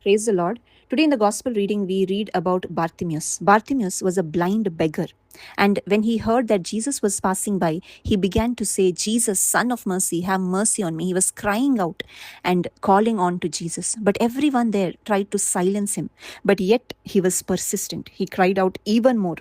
Praise the Lord. Today in the gospel reading, we read about Bartimaeus. Bartimaeus was a blind beggar. And when he heard that Jesus was passing by, he began to say, Jesus, Son of mercy, have mercy on me. He was crying out and calling on to Jesus. But everyone there tried to silence him. But yet he was persistent. He cried out even more.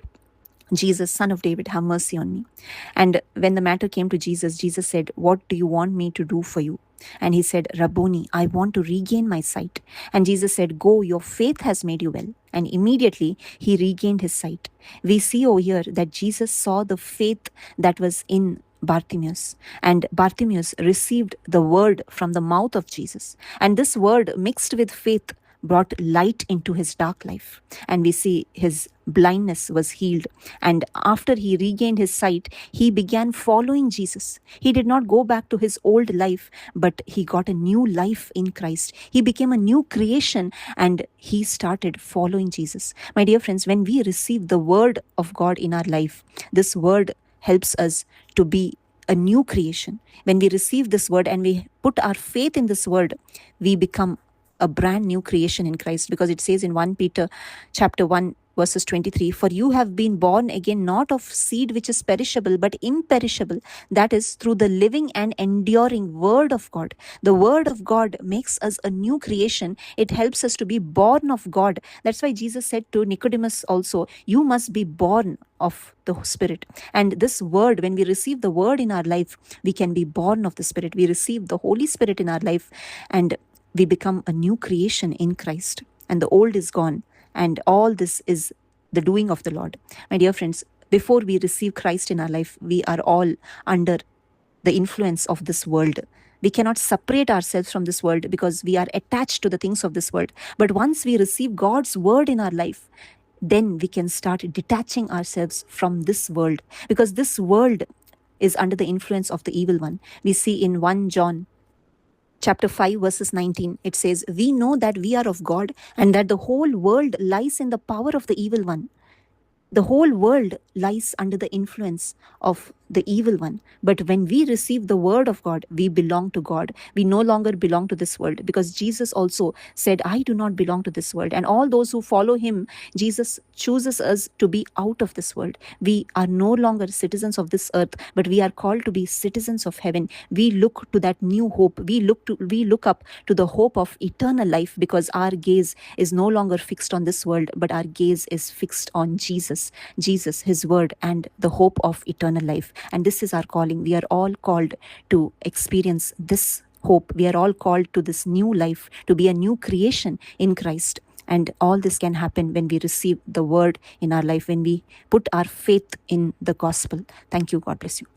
Jesus, Son of David, have mercy on me. And when the matter came to Jesus, Jesus said, what do you want me to do for you? And he said, Rabboni, I want to regain my sight. And Jesus said, go, your faith has made you well. And immediately he regained his sight. We see over here that Jesus saw the faith that was in Bartimaeus, and Bartimaeus received the word from the mouth of Jesus. And this word mixed with faith brought light into his dark life, and we see his blindness was healed. And after he regained his sight, he began following Jesus. He did not go back to his old life, but he got a new life in Christ. He became a new creation and he started following Jesus. My dear friends, when we receive the word of God in our life, this word helps us to be a new creation. When we receive this word and we put our faith in this word, we become a brand new creation in Christ, because it says in 1 Peter chapter 1 verses 23, for you have been born again, not of seed which is perishable, but imperishable, that is through the living and enduring word of God. The word of God makes us a new creation. It helps us to be born of God. That's why Jesus said to Nicodemus also, you must be born of the Spirit. And this word, when we receive the word in our life, we can be born of the Spirit. We receive the Holy Spirit in our life, and we become a new creation in Christ, and the old is gone, and all this is the doing of the Lord. My dear friends, before we receive Christ in our life, we are all under the influence of this world. We cannot separate ourselves from this world because we are attached to the things of this world. But once we receive God's word in our life, then we can start detaching ourselves from this world, because this world is under the influence of the evil one. We see in 1 John chapter 5 verses 19, it says, we know that we are of God, and that the whole world lies in the power of the evil one. The whole world lies under the influence of the evil one. But when we receive the word of God, we belong to God. We no longer belong to this world, because Jesus also said, I do not belong to this world. And all those who follow him, Jesus chooses us to be out of this world. We are no longer citizens of this earth, but we are called to be citizens of heaven. We look to that new hope. We look up to the hope of eternal life, because our gaze is no longer fixed on this world, but our gaze is fixed on Jesus, his word, and the hope of eternal life. And this is our calling. We are all called to experience this hope. We are all called to this new life, to be a new creation in Christ. And all this can happen when we receive the word in our life, when we put our faith in the gospel. Thank you. God bless you.